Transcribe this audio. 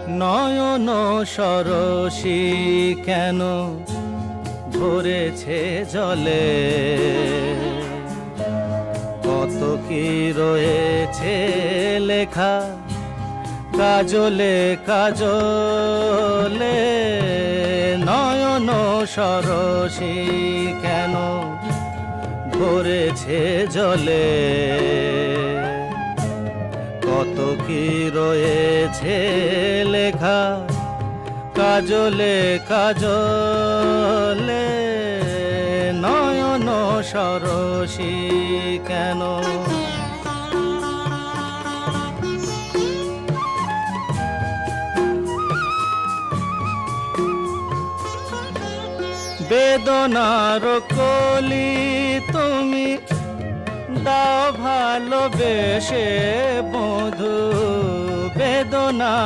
নয়ন সরসী কেন ভরেছে জলে, কত কি রয়েছে লেখা কাজলে কাজলে। নয়ন সরসী কেন ভরেছে জলে, কত কি রয়েছে লেখা কাজলে কাজলে। নয়ন সরসী কেন। বেদনার কলি তুমি দাও ভালোবেসে বধূ, বেদনা